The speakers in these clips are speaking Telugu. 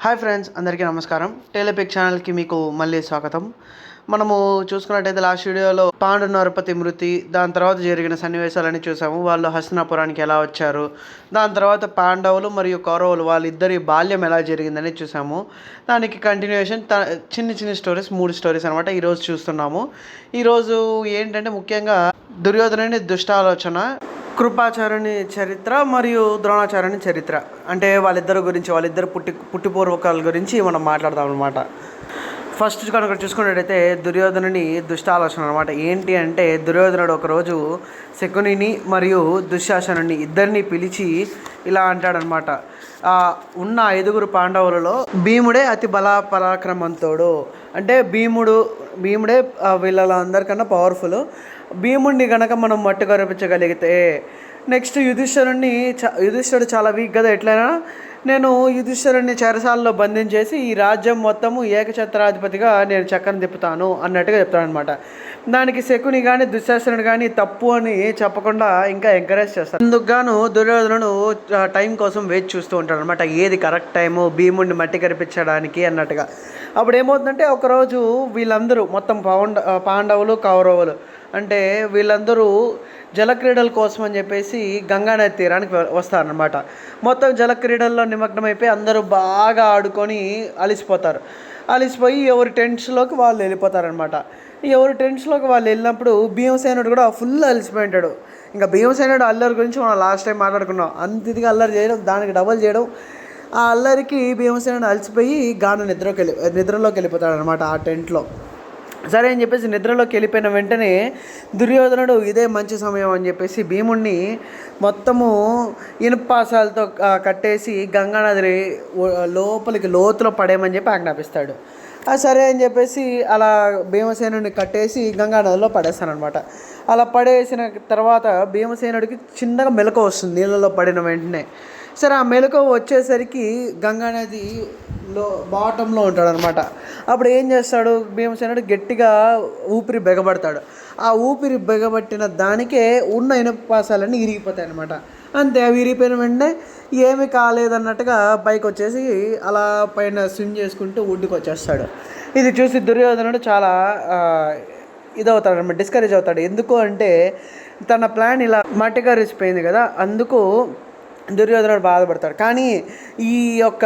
హాయ్ ఫ్రెండ్స్, అందరికీ నమస్కారం. టేలెపిక్ ఛానల్కి మీకు మళ్ళీ స్వాగతం. మనము చూసుకున్నట్టయితే లాస్ట్ వీడియోలో పాండు నరపతి మృతి, దాని తర్వాత జరిగిన సన్నివేశాలని చూసాము. వాళ్ళు హస్తినాపురానికి ఎలా వచ్చారు, దాని తర్వాత పాండవులు మరియు కౌరవులు వాళ్ళిద్దరి బాల్యం ఎలా జరిగిందని చూసాము. దానికి కంటిన్యూషన్ చిన్న చిన్న స్టోరీస్, 3 స్టోరీస్ అనమాట ఈరోజు చూస్తున్నాము. ఈరోజు ఏంటంటే ముఖ్యంగా దుర్యోధనుని దుష్టాలోచన, కృపాచార్యుని చరిత్ర మరియు ద్రోణాచార్యుని చరిత్ర, అంటే వాళ్ళిద్దరి గురించి, వాళ్ళిద్దరు పుట్టిపూర్వకాల గురించి మనం మాట్లాడదాం అనమాట. ఫస్ట్ కనుక చూసుకున్నట్టయితే దుర్యోధనుని దుష్టాలోచన అనమాట. ఏంటి అంటే దుర్యోధనుడు ఒకరోజు శకునిని మరియు దుశ్శాసనుని ఇద్దరిని పిలిచి ఇలా అంటాడనమాట. ఉన్న 5 పాండవులలో భీముడే అతి పరాక్రమంతుడు. అంటే భీముడే వీళ్ళందరికన్నా పవర్ఫుల్. భీముడిని కనుక మనం మట్టు కనిపించగలిగితే నెక్స్ట్ యుధిష్ఠుడు చాలా వీక్ కదా, ఎట్లయినా నేను యుధిష్ఠిరుడిని చెరసాలలో బంధించేసి ఈ రాజ్యం మొత్తము ఏకఛత్రాధిపతిగా నేను చక్కని తిప్పుతాను అన్నట్టుగా చెప్తాడనమాట. దానికి శకుని కానీ దుశ్శాసనుడు కానీ తప్పు అని చెప్పకుండా ఇంకా ఎంకరేజ్ చేస్తాడు. అందుకు గాను దుర్యోధనుడు టైం కోసం వేచి చూస్తూ ఉంటాడు అనమాట, ఏది కరెక్ట్ టైము భీముడిని మట్టి కనిపించడానికి అన్నట్టుగా. అప్పుడు ఏమవుతుందంటే ఒకరోజు వీళ్ళందరూ మొత్తం పాండవులు కౌరవులు అంటే వీళ్ళందరూ జలక్రీడల కోసం అని చెప్పేసి గంగానది తీరానికి వస్తారనమాట. మొత్తం జలక్రీడల్లో నిమగ్నమైపోయి అందరూ బాగా ఆడుకొని అలిసిపోయి ఎవరి టెంట్స్లోకి వాళ్ళు వెళ్ళిపోతారనమాట. ఎవరి టెంట్స్లోకి వాళ్ళు వెళ్ళినప్పుడు భీమసేనుడు కూడా ఫుల్ అలసిపోయింటాడు. ఇంకా భీమసేనుడు అల్లరి గురించి మనం లాస్ట్ టైం మాట్లాడుకున్నాం. అంత ఇదిగా అల్లరి చేయడం, దానికి డబల్ చేయడం, ఆ అల్లరికి భీమసేనుడు అలసిపోయి నిద్రలోకి వెళ్ళిపోతాడనమాట ఆ టెంట్లో. సరే అని చెప్పేసి నిద్రలోకి వెళ్ళిపోయిన వెంటనే దుర్యోధనుడు ఇదే మంచి సమయం అని చెప్పేసి భీముడిని మొత్తము ఇనుపాసాలతో కట్టేసి గంగానది లోపలికి లోతులో పడేయమని చెప్పి ఆజ్ఞాపిస్తాడు. సరే అని చెప్పేసి అలా భీమసేనుడిని కట్టేసి గంగానదిలో పడేస్తానమాట. అలా పడేసిన తర్వాత భీమసేనుడికి చిన్నగా మెలకువ వస్తుంది నీళ్ళలో పడిన వెంటనే. సరే ఆ మెలకువ వచ్చేసరికి గంగానదిలో బాటంలో ఉంటాడనమాట. అప్పుడు ఏం చేస్తాడు భీమసేనుడు, గట్టిగా ఊపిరి బిగబడతాడు. ఆ ఊపిరి బిగబట్టిన దానికే ఉన్న ఇనుపాసాలన్నీ ఇరిగిపోతాయి అనమాట. అంతే, అవి విరిగిపోయిన వెంటనే ఏమీ కాలేదన్నట్టుగా పైకి వచ్చేసి అలా పైన స్విమ్ చేసుకుంటూ ఒడ్డుకు వచ్చేస్తాడు. ఇది చూసి దుర్యోధనుడు చాలా ఇదవుతాడు అనమాట, డిస్కరేజ్ అవుతాడు. ఎందుకు అంటే తన ప్లాన్ ఇలా మట్టిగా రిసిపోయింది కదా, అందుకు దుర్యోధనుడు బాధపడతాడు. కానీ ఈ యొక్క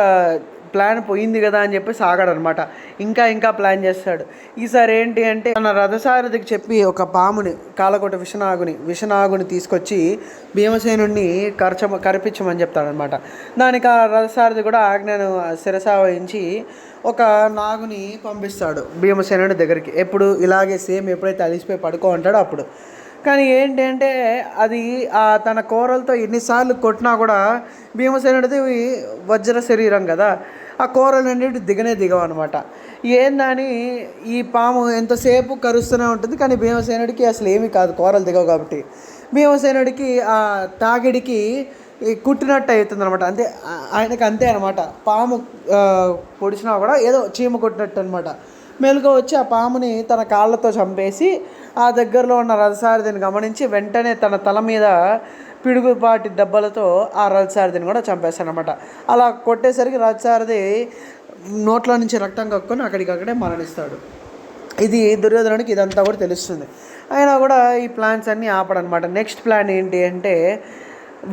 ప్లాన్ పోయింది కదా అని చెప్పేసి ఆగాడనమాట. ఇంకా ప్లాన్ చేస్తాడు. ఈసారి ఏంటి అంటే తన రథసారథికి చెప్పి ఒక పాముని, కాలకోట విషనాగుని తీసుకొచ్చి భీమసేనుడిని కరిపించమని చెప్తాడనమాట. దానికి ఆ రథసారథి కూడా ఆజ్ఞను శిరసావహించి ఒక నాగుని పంపిస్తాడు భీమసేనుడి దగ్గరికి. ఇలాగే సేమ్ ఎప్పుడైతే అలిసిపోయి పడుకో అంటాడో అప్పుడు. కానీ ఏంటి అంటే అది తన కూరలతో ఎన్నిసార్లు కొట్టినా కూడా భీమసేనుడిది వజ్ర శరీరం కదా, ఆ కూరలు అన్నిటి దిగవు అనమాట. ఏందని ఈ పాము ఎంతసేపు కరుస్తూనే ఉంటుంది, కానీ భీమసేనుడికి అసలు ఏమీ కాదు, కూరలు దిగవు కాబట్టి. భీమసేనుడికి ఆ తాగిడికి కుట్టినట్టు అవుతుంది అనమాట. అంతే, ఆయనకి అంతే అనమాట. పాము పొడిచినా కూడా ఏదో చీమ కొట్టినట్టు అనమాట. మెలుగు వచ్చి ఆ పాముని తన కాళ్ళతో చంపేసి ఆ దగ్గరలో ఉన్న రథసారథిని గమనించి వెంటనే తన తల మీద పిడుగుపాటి దెబ్బలతో ఆ రథసారథిని కూడా చంపేస్తాడనమాట. అలా కొట్టేసరికి రథసారథి నోట్లో నుంచి రక్తం కక్కుని అక్కడికక్కడే మరణిస్తాడు. ఇది దుర్యోధనుడికి ఇదంతా కూడా తెలుస్తుంది. అయినా కూడా ఈ ప్లాన్స్ అన్నీ ఆపడనమాట. నెక్స్ట్ ప్లాన్ ఏంటి అంటే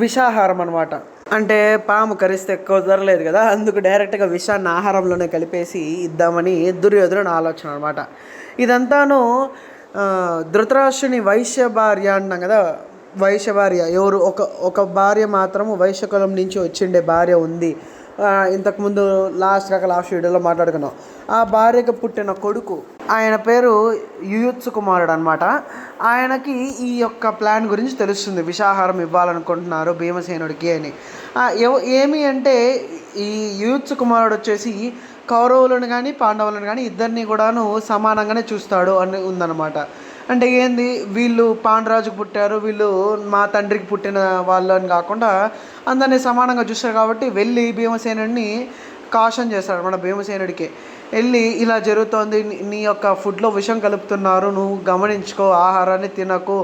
విషాహారం అనమాట. అంటే పాము కరిస్తే కుదరలేదు కదా, అందుకు డైరెక్ట్గా విషాన్ని ఆహారంలోనే కలిపేసి ఇద్దామని దుర్యోధనుడు ఆలోచన అనమాట. ఇదంతాను ధృతరాష్ట్రుని వైశ్య భార్య అన్నాం కదా, వైశ్య భార్య ఎవరు, ఒక భార్య మాత్రము వైశ్యకులం నుంచి వచ్చిండే భార్య ఉంది. ఇంతకుముందు లాస్ట్ వీడియోలో మాట్లాడుకున్నాం. ఆ భార్యకు పుట్టిన కొడుకు, ఆయన పేరు యుయుత్సు కుమారుడు అనమాట. ఆయనకి ఈ యొక్క ప్లాన్ గురించి తెలుస్తుంది, విషాహారం ఇవ్వాలనుకుంటున్నారు భీమసేనుడికి అని. ఏమి అంటే ఈ యుయుత్సు కుమారుడు వచ్చేసి కౌరవులను కానీ పాండవులను కానీ ఇద్దరిని కూడాను సమానంగానే చూస్తాడు అని ఉందన్నమాట. అంటే ఏంది, వీళ్ళు పాండురాజుకు పుట్టారు, వీళ్ళు మా తండ్రికి పుట్టిన వాళ్ళు అని కాకుండా అందరినీ సమానంగా చూస్తారు. కాబట్టి వెళ్ళి భీమసేనుడిని కాషన్ చేస్తాడు మన భీమసేనుడికి. వెళ్ళి ఇలా జరుగుతోంది, నీ యొక్క ఫుడ్లో విషం కలుపుతున్నారు, నువ్వు గమనించుకో, ఆహారాన్ని తినకు,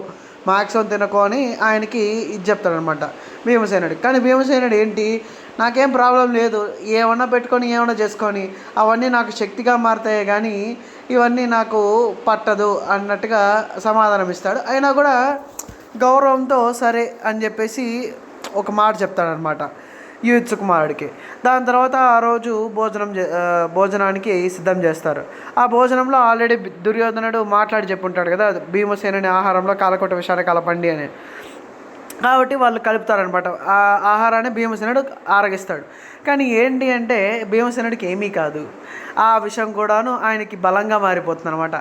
మ్యాక్సిమం తినకు అని ఆయనకి ఇది చెప్తాడనమాట భీమసేనుడికి. కానీ భీమసేనుడు ఏంటి, నాకేం ప్రాబ్లం లేదు, ఏమన్నా పెట్టుకొని ఏమన్నా చేసుకొని అవన్నీ నాకు శక్తిగా మారుతాయి కానీ ఇవన్నీ నాకు పట్టదు అన్నట్టుగా సమాధానం ఇస్తాడు. అయినా కూడా గౌరవంతో సరే అని చెప్పేసి ఒక మాట చెప్తాడనమాట యూత్సు కుమారుడికి. దాని తర్వాత ఆ రోజు భోజనానికి సిద్ధం చేస్తారు. ఆ భోజనంలో ఆల్రెడీ దుర్యోధనుడు మాట్లాడి చెప్పుంటాడు కదా, భీమసేనుని ఆహారంలో కాలకోట విషయాన్ని కలపండి అని. కాబట్టి వాళ్ళు కలుపుతారనమాట. ఆ ఆహారాన్ని భీమసేనుడు ఆరగిస్తాడు. కానీ ఏంటి అంటే భీమసేనుడికి ఏమీ కాదు, ఆ విషయం కూడాను ఆయనకి బలంగా మారిపోతుంది అనమాట.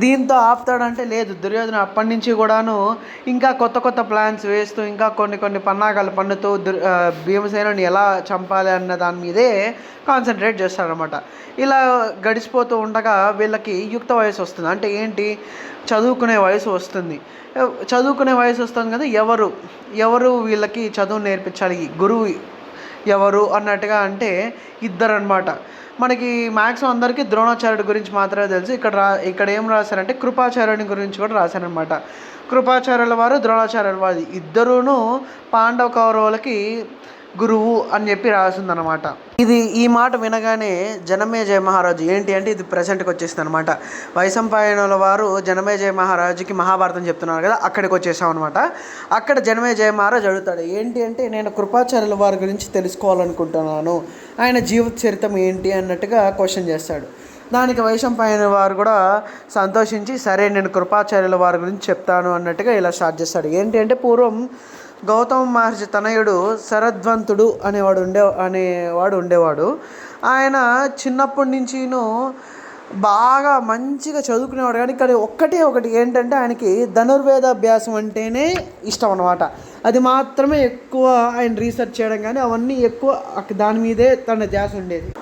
దీంతో ఆపుతాడంటే లేదు, దుర్యోధన అప్పటి నుంచి కూడాను ఇంకా కొత్త కొత్త ప్లాన్స్ వేస్తూ ఇంకా కొన్ని పన్నాగాలు పన్నుతూ భీమసేనుని ఎలా చంపాలి అన్న దాని మీదే కాన్సన్ట్రేట్ చేస్తాడనమాట. ఇలా గడిచిపోతూ ఉండగా వీళ్ళకి యుక్త వయసు వస్తుంది. అంటే ఏంటి, చదువుకునే వయసు వస్తుంది. చదువుకునే వయసు వస్తుంది కదా, ఎవరు వీళ్ళకి చదువు నేర్పించాలి, గురువు ఎవరు అన్నట్టుగా అంటే ఇద్దరు అనమాట. మనకి మ్యాక్సిమం అందరికీ ద్రోణాచార్యుడి గురించి మాత్రమే తెలుసు. ఇక్కడ ఏం రాశారంటే కృపాచార్యుని గురించి కూడా రాశారనమాట. కృపాచార్యుల వారు ద్రోణాచార్యుల వారు ఇద్దరూను పాండవ కౌరవులకి గురువు అని చెప్పి రాసిందనమాట. ఈ మాట వినగానే జనమేజయ మహారాజు ఏంటి అంటే ఇది ప్రజెంట్కి వచ్చేస్తుంది అనమాట. వైశంపాయనుల వారు జనమేజయ మహారాజుకి మహాభారతం చెప్తున్నారు కదా, అక్కడికి వచ్చేసాం అనమాట. అక్కడ జనమేజయ మహారాజు అడుగుతాడు ఏంటి అంటే నేను కృపాచార్యుల వారి గురించి తెలుసుకోవాలనుకుంటున్నాను, ఆయన జీవిత చరిత్రం ఏంటి అన్నట్టుగా క్వశ్చన్ చేస్తాడు. దానికి వైశంపాయన వారు కూడా సంతోషించి సరే నేను కృపాచార్యుల వారి గురించి చెప్తాను అన్నట్టుగా ఇలా స్టార్ట్ చేస్తాడు. ఏంటి అంటే పూర్వం గౌతమ మహర్షి తనయుడు శరద్వంతుడు అనేవాడు ఉండేవాడు. ఆయన చిన్నప్పటి నుంచిను బాగా మంచిగా చదువుకునేవాడు. కానీ ఇక్కడ ఒకటి ఏంటంటే ఆయనకి ధనుర్వేద అభ్యాసం అంటేనే ఇష్టం అన్నమాట. అది మాత్రమే ఎక్కువ ఆయన రీసెర్చ్ చేయడం, కానీ అవన్నీ ఎక్కువ దాని మీదే తన ధ్యాస ఉండేది.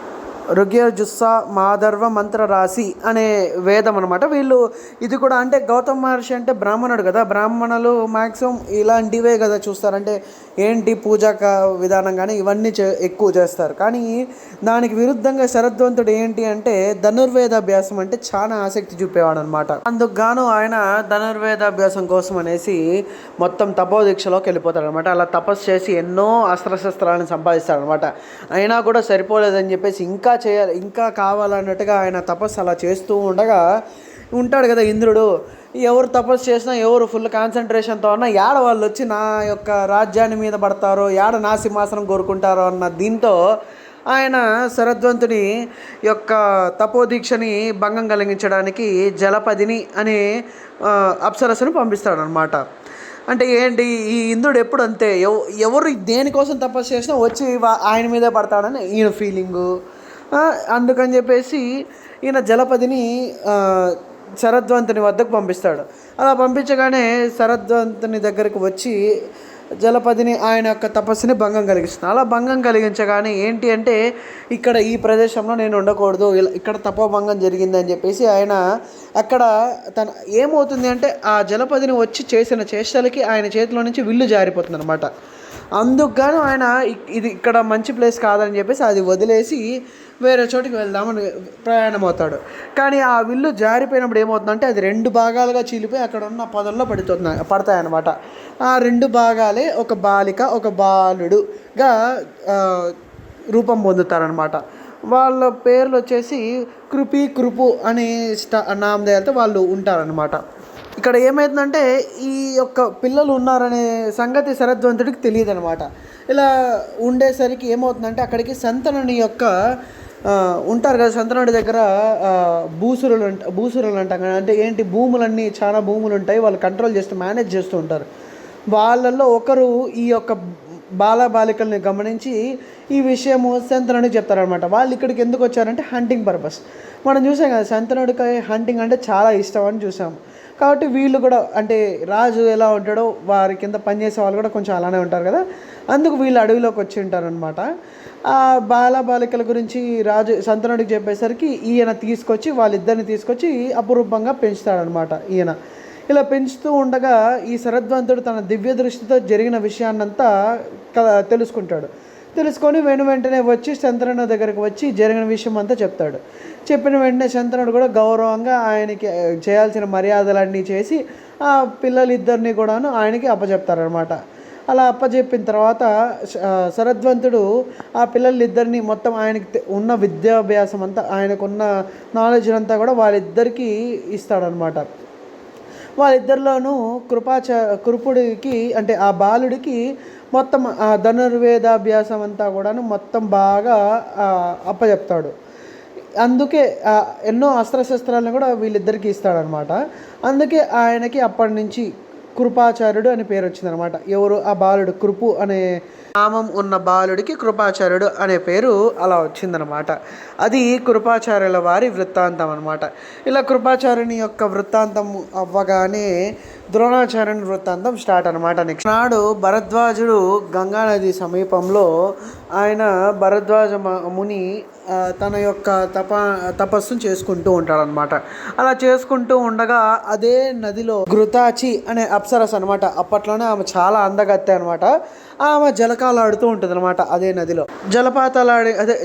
ఋగ్యజుస్స మాధర్వ మంత్ర రాశి అనే వేదం అనమాట. ఇది కూడా అంటే గౌతమ మహర్షి అంటే బ్రాహ్మణుడు కదా, బ్రాహ్మణులు మ్యాక్సిమం ఇలాంటివే కదా చూస్తారంటే ఏంటి పూజా విధానం కానీ ఇవన్నీ ఎక్కువ చేస్తారు. కానీ దానికి విరుద్ధంగా శరద్వంతుడు ఏంటి అంటే ధనుర్వేదాభ్యాసం అంటే చాలా ఆసక్తి చూపేవాడు అనమాట. అందుకు గాను ఆయన ధనుర్వేదాభ్యాసం కోసం అనేసి మొత్తం తపోదీక్షలోకి వెళ్ళిపోతాడు అనమాట. అలా తపస్సు చేసి ఎన్నో అస్త్రశస్త్రాలను సంపాదిస్తాడు అనమాట. అయినా కూడా సరిపోలేదని చెప్పేసి ఇంకా కావాలన్నట్టుగా ఆయన తపస్సు అలా చేస్తూ ఉంటాడు కదా ఇంద్రుడు. ఎవరు తపస్సు చేసినా ఎవరు ఫుల్ కాన్సన్ట్రేషన్తో ఉన్నా యాడ వాళ్ళు వచ్చి నా యొక్క రాజ్యాన్ని మీద పడతారో, యాడ నా సింహాసనం కోరుకుంటారో అన్న దీంతో ఆయన శరద్వంతుని యొక్క తపోదీక్షని భంగం కలిగించడానికి జలపదిని అనే అప్సరస్సును పంపిస్తాడనమాట. అంటే ఏంటి ఈ ఇంద్రుడు ఎప్పుడు అంతే, ఎవరు దేనికోసం తపస్సు చేసినా వచ్చి ఆయన మీదే పడతాడని ఈయన ఫీలింగు. అందుకని చెప్పేసి ఈయన జలపదిని శరద్వంతుని వద్దకు పంపిస్తాడు. అలా పంపించగానే శరద్వంతుని దగ్గరికి వచ్చి జలపదిని ఆయన యొక్క తపస్సుని భంగం కలిగిస్తున్నాడు. అలా భంగం కలిగించగానే ఏంటి అంటే ఇక్కడ ఈ ప్రదేశంలో నేను ఉండకూడదు, ఇక్కడ తపోభంగం జరిగిందని చెప్పేసి ఆయన అక్కడ ఏమవుతుంది అంటే ఆ జలపదిని వచ్చి చేసిన చేష్టలకి ఆయన చేతిలో నుంచి విల్లు జారిపోతుంది అనమాట. అందుకు గాను ఆయన ఇది ఇక్కడ మంచి ప్లేస్ కాదని చెప్పేసి అది వదిలేసి వేరే చోటికి వెళ్దామని ప్రయాణం అవుతాడు. కానీ ఆ విల్లు జారిపోయినప్పుడు ఏమవుతుందంటే అది 2 భాగాలుగా చీలిపోయి అక్కడ ఉన్న పొదల్లో పడతాయన్నమాట. ఆ 2 భాగాలే ఒక బాలిక ఒక బాలుడుగా రూపం పొందుతారనమాట. వాళ్ళ పేర్లు వచ్చేసి కృపు అనే నామధేయాలతో వాళ్ళు ఉంటారనమాట. ఇక్కడ ఏమైందంటే ఈ యొక్క పిల్లలు ఉన్నారనే సంగతి శరద్వంతుడికి తెలియదు అనమాట. ఇలా ఉండేసరికి ఏమవుతుందంటే అక్కడికి శంతనుని యొక్క ఉంటారు కదా, శంతనుడి దగ్గర భూసురులు అంటాం కదా, అంటే ఏంటి భూములన్నీ చాలా భూములు ఉంటాయి, వాళ్ళు కంట్రోల్ చేస్తూ మేనేజ్ చేస్తూ ఉంటారు. వాళ్ళల్లో ఒకరు ఈ యొక్క బాలికల్ని గమనించి ఈ విషయము శంతనుడికి చెప్తారనమాట. వాళ్ళు ఇక్కడికి ఎందుకు వచ్చారంటే హంటింగ్ పర్పస్. మనం చూసాం కదా శంతనుడికి హంటింగ్ అంటే చాలా ఇష్టం అని చూసాము. కాబట్టి వీళ్ళు కూడా అంటే రాజు ఎలా ఉంటాడో వారి కింద పనిచేసే వాళ్ళు కూడా కొంచెం అలానే ఉంటారు కదా, అందుకు వీళ్ళు అడవిలోకి వచ్చి ఉంటారనమాట. ఆ బాలికల గురించి రాజు శంతనుడికి చెప్పేసరికి ఈయన వాళ్ళిద్దరిని తీసుకొచ్చి అపురూపంగా పెంచుతాడనమాట. ఇలా పెంచుతూ ఉండగా ఈ శరద్వంతుడు తన దివ్య దృష్టితో జరిగిన విషయాన్నంతా తెలుసుకొని వెంటనే వచ్చి శంతనుడి దగ్గరికి వచ్చి జరిగిన విషయం అంతా చెప్తాడు. చెప్పిన వెంటనే శంతనుడు కూడా గౌరవంగా ఆయనకి చేయాల్సిన మర్యాదలన్నీ చేసి ఆ పిల్లలిద్దరిని కూడాను ఆయనకి అప్పచెప్తారనమాట. అలా అప్పచెప్పిన తర్వాత శరద్వంతుడు ఆ పిల్లలిద్దరిని మొత్తం ఆయనకి ఉన్న విద్యాభ్యాసం అంతా, ఆయనకున్న నాలెడ్జ్ అంతా కూడా వాళ్ళిద్దరికీ ఇస్తాడనమాట. వాళ్ళిద్దరిలోనూ కృపుడికి అంటే ఆ బాలుడికి మొత్తం ఆ ధనుర్వేదాభ్యాసం అంతా కూడాను మొత్తం బాగా అప్పచెప్తాడు. అందుకే ఎన్నో అస్త్రశస్త్రాలను కూడా వీళ్ళిద్దరికీ ఇస్తాడనమాట. అందుకే ఆయనకి అప్పటి నుంచి కృపాచార్యుడు అని పేరు వచ్చిందనమాట. ఎవరు? ఆ బాలుడు, కృపు అనే నామం ఉన్న బాలుడికి కృపాచార్యుడు అనే పేరు అలా వచ్చిందనమాట. అది కృపాచార్యుల వారి వృత్తాంతం అనమాట. ఇలా కృపాచార్యుని యొక్క వృత్తాంతం అవ్వగానే ద్రోణాచార్యుని వృత్తాంతం స్టార్ట్ అనమాట. నెక్స్ట్ నాడు భరద్వాజుడు గంగానది సమీపంలో ఆయన భరద్వాజ ముని తన యొక్క తపస్సును చేసుకుంటూ ఉంటాడనమాట. అలా చేసుకుంటూ ఉండగా అదే నదిలో ఘృతాచి అనే అప్సరస్ అనమాట. అప్పట్లోనే ఆమె చాలా అందగత్తె అనమాట. ఆమె జలకాలాడుతూ ఉంటుంది అనమాట అదే నదిలో.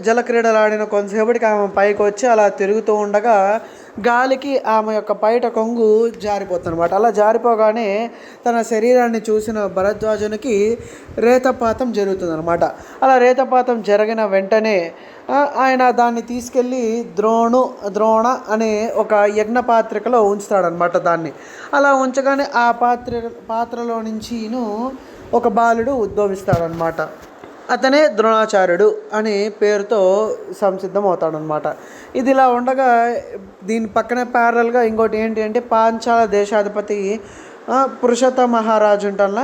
జలక్రీడలాడిన కొంతసేపటికి ఆమె పైకి వచ్చి అలా తిరుగుతూ ఉండగా గాలికి ఆమె యొక్క పైట కొంగు జారిపోతుంది అనమాట. అలా జారిపోగానే తన శరీరాన్ని చూసిన భరద్వాజునికి రేతపాతం జరుగుతుంది అనమాట. అలా రేతపాతం జరిగిన వెంటనే ఆయన దాన్ని తీసుకెళ్ళి ద్రోణ అనే ఒక యజ్ఞపాత్రికలో ఉంచుతాడనమాట. దాన్ని అలా ఉంచగానే ఆ పాత్రలో నుంచిను ఒక బాలుడు ఉద్భవిస్తాడనమాట. అతనే ద్రోణాచార్యుడు అనే పేరుతో సంసిద్ధం అవుతాడనమాట. ఇది ఇలా ఉండగా దీని పక్కనే ప్యారల్గా ఇంకోటి ఏంటి అంటే పాంచాల దేశాధిపతి పురుషోత్త మహారాజు ఉంటాన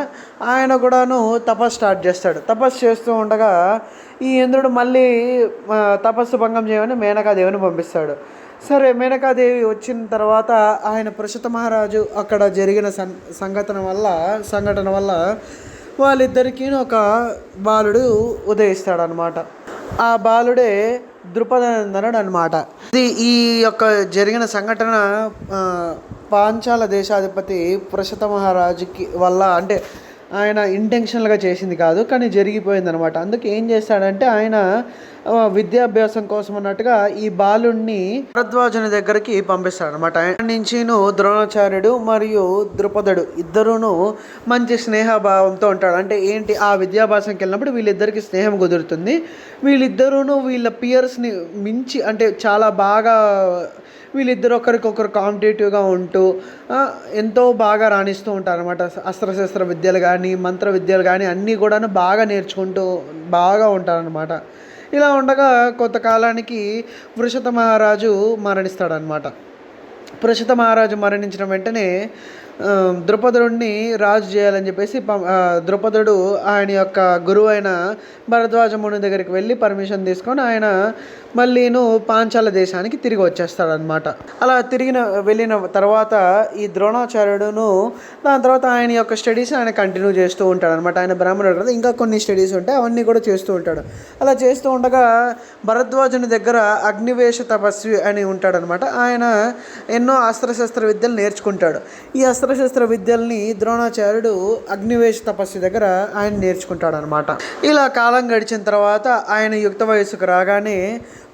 ఆయన కూడాను తపస్సు స్టార్ట్ చేస్తాడు. తపస్సు చేస్తూ ఉండగా ఈ ఇంద్రుడు మళ్ళీ తపస్సు భంగం చేయమని మేనకాదేవిని పంపిస్తాడు. సరే, మేనకాదేవి వచ్చిన తర్వాత ఆయన పురుషోత్త మహారాజు అక్కడ జరిగిన సంఘటన వల్ల వాళ్ళిద్దరికీ ఒక బాలుడు ఉదయిస్తాడనమాట. ఆ బాలుడే ద్రుపదనందనుడు అనమాట. ఇది ఈ యొక్క జరిగిన సంఘటన పాంచాల దేశాధిపతి పురుషోత్త మహారాజుకి వల్ల అంటే ఆయన ఇంటెన్షనల్గా చేసింది కాదు, కానీ జరిగిపోయింది అనమాట. అందుకే ఏం చేస్తాడంటే ఆయన విద్యాభ్యాసం కోసం అన్నట్టుగా ఈ బాలుణ్ణి భరద్వాజుని దగ్గరికి పంపిస్తాడనమాట. ఆయన నుంచి ద్రోణాచార్యుడు మరియు ద్రుపదుడు ఇద్దరును మంచి స్నేహభావంతో ఉంటాడు. అంటే ఏంటి, ఆ విద్యాభ్యాసంకి వెళ్ళినప్పుడు వీళ్ళిద్దరికి స్నేహం కుదురుతుంది. వీళ్ళిద్దరూ వీళ్ళ పియర్స్ని మించి అంటే చాలా బాగా వీళ్ళిద్దరు ఒకరికొకరు కాంపిటేటివ్గా ఉంటూ ఎంతో బాగా రాణిస్తూ ఉంటారు అనమాట. అస్త్రశస్త్ర విద్యలు కానీ మంత్ర విద్యలు కానీ అన్నీ కూడాను బాగా నేర్చుకుంటూ బాగా ఉంటారనమాట. ఇలా ఉండగా కొంతకాలానికి పురుషోత్త మహారాజు మరణిస్తాడనమాట. పురుషోత్త మహారాజు మరణించిన వెంటనే ద్రుపదుడిని రాజు చేయాలని చెప్పేసి ద్రుపదుడు ఆయన యొక్క గురువు అయిన భరద్వాజ ముని దగ్గరికి వెళ్ళి పర్మిషన్ తీసుకొని ఆయన మళ్ళీను పాంచాల దేశానికి తిరిగి వచ్చేస్తాడనమాట. అలా వెళ్ళిన తర్వాత ఈ ద్రోణాచార్యుడును దాని తర్వాత ఆయన యొక్క స్టడీస్ ఆయన కంటిన్యూ చేస్తూ ఉంటాడనమాట. ఆయన బ్రాహ్మణుడు కదా, ఇంకా కొన్ని స్టడీస్ ఉంటాయి, అవన్నీ కూడా చేస్తూ ఉంటాడు. అలా చేస్తూ ఉండగా భరద్వాజుని దగ్గర అగ్నివేశ తపస్వి అని ఉంటాడనమాట. ఆయన ఎన్నో అస్త్రశస్త్ర విద్యలు నేర్చుకుంటాడు. ఈ అస్త్రశస్త్ర విద్యల్ని ద్రోణాచార్యుడు అగ్నివేశ తపస్సు దగ్గర ఆయన నేర్చుకుంటాడు అనమాట. ఇలా కాలం గడిచిన తర్వాత ఆయన యుక్త వయసుకు రాగానే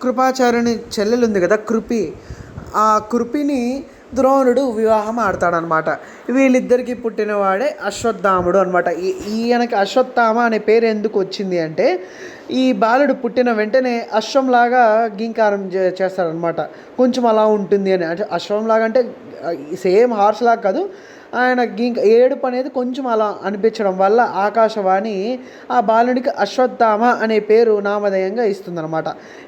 కృపాచార్యుని చెల్లెలు ఉంది కదా కృపి, ఆ కృపిని ద్రోణుడు వివాహం ఆడతాడనమాట. వీళ్ళిద్దరికీ పుట్టినవాడే అశ్వత్థాముడు అనమాట. ఈయనకి అశ్వత్థామ అనే పేరు ఎందుకు వచ్చింది అంటే ఈ బాలుడు పుట్టిన వెంటనే అశ్వంలాగా గీంకారం చేస్తాడనమాట. కొంచెం అలా ఉంటుంది అని, అంటే అశ్వంలాగా అంటే సేమ్ హార్స్ లాగా కాదు, ఆయన ఏడుపు అనేది కొంచెం అలా అనిపించడం వల్ల ఆకాశవాణి ఆ బాలుడికి అశ్వత్థామ అనే పేరు నామధేయంగా ఇస్తుందన్నమాట.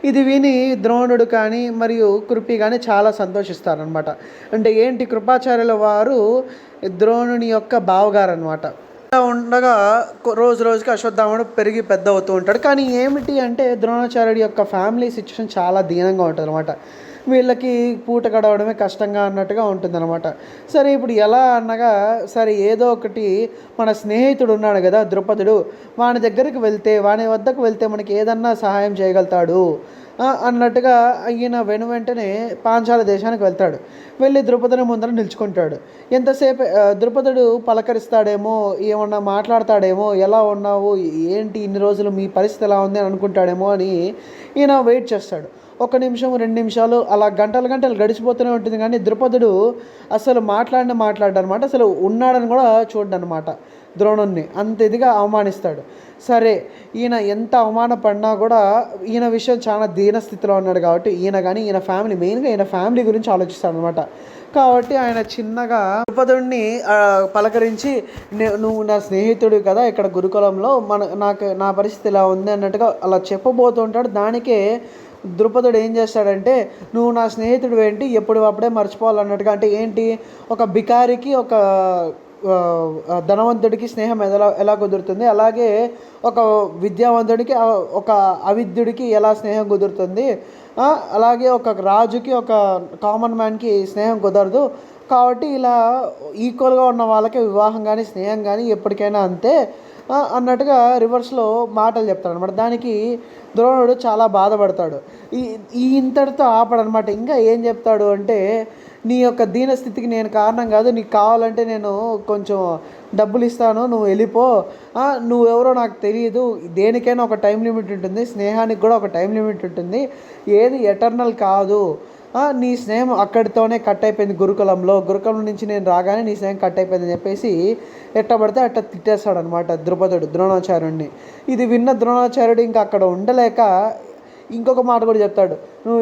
ఇది విని ద్రోణుడు కానీ మరియు కృపి కానీ చాలా సంతోషిస్తారనమాట. అంటే ఏంటి, కృపాచార్యుల వారు ద్రోణుని యొక్క బావగారు అనమాట. ఉండగా రోజు రోజుకి అశ్వత్థాముడు పెరిగి పెద్ద అవుతూ ఉంటాడు. కానీ ఏమిటి అంటే ద్రోణాచార్యుడి యొక్క ఫ్యామిలీ సిచ్యువేషన్ చాలా దీనంగా ఉంటుంది అనమాట. వీళ్ళకి పూట గడవడమే కష్టంగా అన్నట్టుగా ఉంటుందన్నమాట. సరే, ఇప్పుడు ఎలా అనగా సరే ఏదో ఒకటి మన స్నేహితుడు ఉన్నాడు కదా ద్రుపదుడు, వాని దగ్గరికి వెళ్తే వాని వద్దకు వెళ్తే మనకి ఏదన్నా సహాయం చేయగలుగుతాడు అన్నట్టుగా ఈయన వెంటనే పాంచాల దేశానికి వెళ్తాడు. వెళ్ళి ద్రుపదుని ముందర నిల్చుకుంటాడు. ఎంతసేపు ద్రుపదుడు పలకరిస్తాడేమో, ఏమన్నా మాట్లాడతాడేమో, ఎలా ఉన్నావు, ఏంటి ఇన్ని రోజులు మీ పరిస్థితి ఎలా ఉంది అని అనుకుంటాడేమో అని ఈయన వెయిట్ చేస్తాడు. ఒక నిమిషం 2 నిమిషాలు అలా గంటలు గంటలు గడిచిపోతూనే ఉంటుంది. కానీ ద్రుపదుడు అసలు మాట్లాడనమాట. అసలు ఉన్నాడని కూడా చూడనమాట. ద్రోణుడిని అంత ఇదిగా అవమానిస్తాడు. సరే, ఈయన ఎంత అవమానపడినా కూడా ఈయన విషయం చాలా దీనస్థితిలో ఉన్నాడు కాబట్టి ఈయన ఫ్యామిలీ, మెయిన్గా ఈయన ఫ్యామిలీ గురించి ఆలోచిస్తాడు అనమాట. కాబట్టి ఆయన చిన్నగా ద్రుపదుడిని పలకరించి, నువ్వు నా స్నేహితుడు కదా ఇక్కడ గురుకులంలో, నా పరిస్థితి ఇలా ఉంది అన్నట్టుగా అలా చెప్పబోతుంటాడు. దానికే ద్రుపదుడు ఏం చేస్తాడంటే, నువ్వు నా స్నేహితుడు ఏంటి, అప్పుడే మర్చిపోవాలన్నట్టుగా. అంటే ఏంటి, ఒక బికారికి ఒక ధనవంతుడికి స్నేహం ఎలా కుదురుతుంది, అలాగే ఒక విద్యావంతుడికి ఒక అవిద్యుడికి ఎలా స్నేహం కుదురుతుంది, అలాగే ఒక రాజుకి ఒక కామన్ మ్యాన్కి స్నేహం కుదరదు. కాబట్టి ఇలా ఈక్వల్గా ఉన్న వాళ్ళకి వివాహం కానీ స్నేహం కానీ ఎప్పటికైనా అంతే అన్నట్టుగా రివర్స్లో మాటలు చెప్తాడు అనమాట. దానికి ద్రోణుడు చాలా బాధపడతాడు. ఇంతటితో ఆపడనమాట. ఇంకా ఏం చెప్తాడు అంటే, నీ యొక్క దీనస్థితికి నేను కారణం కాదు, నీకు కావాలంటే నేను కొంచెం డబ్బులు ఇస్తాను, నువ్వు వెళ్ళిపో, నువ్వెవరో నాకు తెలియదు, దేనికైనా ఒక టైం లిమిట్ ఉంటుంది, స్నేహానికి కూడా ఒక టైం లిమిట్ ఉంటుంది, ఏది ఎటర్నల్ కాదు, నీ స్నేహం అక్కడితోనే కట్ అయిపోయింది, గురుకులం నుంచి నేను రాగానే నీ స్నేహం కట్ అయిపోయిందని చెప్పేసి ఎట్టబడితే అట్ట తిట్టేస్తాడనమాట ద్రుపదుడు ద్రోణాచార్యుడిని. ఇది విన్న ద్రోణాచార్యుడు ఇంకా అక్కడ ఉండలేక ఇంకొక మాట కూడా చెప్తాడు, నువ్వు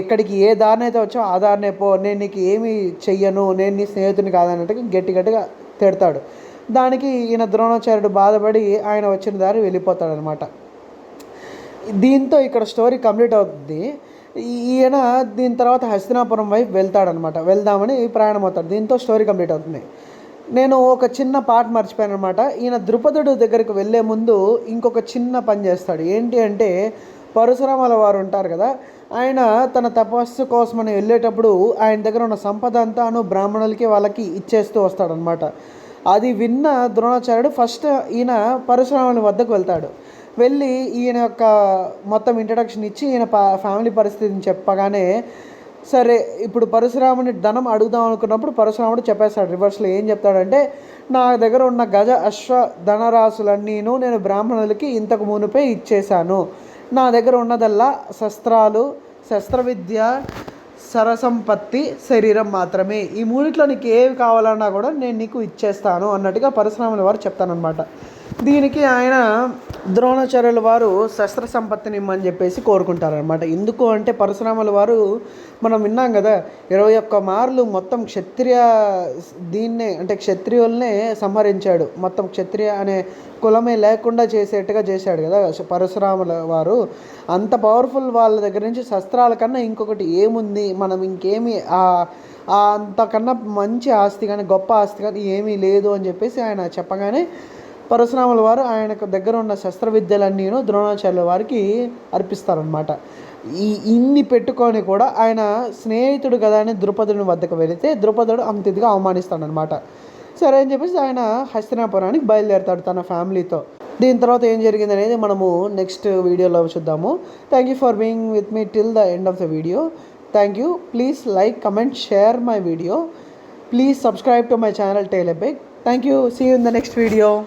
ఎక్కడికి ఏ దారిని అయితే వచ్చావు ఆ దారినే పో, నేను నీకు ఏమీ చెయ్యను, నేను నీ స్నేహితుని కాదన్నట్టుగా గట్టిగా తిడతాడు. దానికి ఈయన ద్రోణాచార్యుడు బాధపడి ఆయన వచ్చిన దారి వెళ్ళిపోతాడనమాట. దీంతో ఇక్కడ స్టోరీ కంప్లీట్ అవుతుంది. ఈయన దీని తర్వాత హస్తినాపురం వైపు వెళ్దామని ప్రయాణం అవుతాడు. దీంతో స్టోరీ కంప్లీట్ అవుతుంది. నేను ఒక చిన్న పార్ట్ మర్చిపోయాను అనమాట. ఈయన ద్రుపదుడు దగ్గరికి వెళ్ళే ముందు ఇంకొక చిన్న పని చేస్తాడు. ఏంటి అంటే, పరశురాముల వారు ఉంటారు కదా, ఆయన తన తపస్సు కోసమని వెళ్ళేటప్పుడు ఆయన దగ్గర ఉన్న సంపద అంతాను బ్రాహ్మణులకి వాళ్ళకి ఇచ్చేస్తూ వస్తాడనమాట. అది విన్న ద్రోణాచార్యుడు ఫస్ట్ ఈయన పరశురాముని వద్దకు వెళ్తాడు. వెళ్ళి ఈయన యొక్క మొత్తం ఇంట్రడక్షన్ ఇచ్చి ఈయన ఫ్యామిలీ పరిస్థితిని చెప్పగానే, సరే ఇప్పుడు పరశురాముని ధనం అడుగుదాం అనుకున్నప్పుడు పరశురాముడు చెప్పేస్తాడు. రివర్స్లో ఏం చెప్తాడంటే, నా దగ్గర ఉన్న గజ అశ్వ ధనరాశులన్నీను నేను బ్రాహ్మణులకి ఇంతకు మునిపే ఇచ్చేశాను. నా దగ్గర ఉన్నదల్లా శస్త్రాలు, శస్త్రవిద్య, సరసంపత్తి, శరీరం మాత్రమే. ఈ మూడిట్లో నీకు ఏవి కావాలన్నా కూడా నేను నీకు ఇచ్చేస్తాను అన్నట్టుగా పరశురాముల వారు చెప్తానమాట. దీనికి ఆయన ద్రోణాచార్యుల వారు శస్త్ర సంపత్తిని ఇమ్మని చెప్పేసి కోరుకుంటారనమాట. ఎందుకు అంటే, పరశురాముల వారు మనం విన్నాం కదా, 21 మార్లు మొత్తం క్షత్రియుల్నే సంహరించాడు. మొత్తం క్షత్రియ అనే కులమే లేకుండా చేసేట్టుగా చేశాడు కదా పరశురాముల వారు. అంత పవర్ఫుల్ వాళ్ళ దగ్గర నుంచి శస్త్రాల కన్నా ఇంకొకటి ఏముంది, మనం ఇంకేమీ అంతకన్నా మంచి ఆస్తి కానీ గొప్ప ఆస్తి కానీ ఏమీ లేదు అని చెప్పేసి ఆయన చెప్పగానే, పరశురాముల వారు ఆయనకు దగ్గర ఉన్న శస్త్రవిద్యలన్నీను ద్రోణాచార్యుల వారికి అర్పిస్తారనమాట. ఇన్ని పెట్టుకొని కూడా ఆయన స్నేహితుడు కదా అని ద్రుపదుని వద్దకు వెళితే ద్రుపదుడు అంత ఇదిగా అవమానిస్తాడనమాట. సరే అని చెప్పేసి ఆయన హస్తినాపురానికి బయలుదేరుతాడు తన ఫ్యామిలీతో. దీని తర్వాత ఏం జరిగింది అనేది మనము నెక్స్ట్ వీడియోలో చూద్దాము. Thank you for being with me till the end of the video. Thank you. Please like, comment, share my video. Please subscribe to my channel Tale Epic. Thank you. See you in the next video.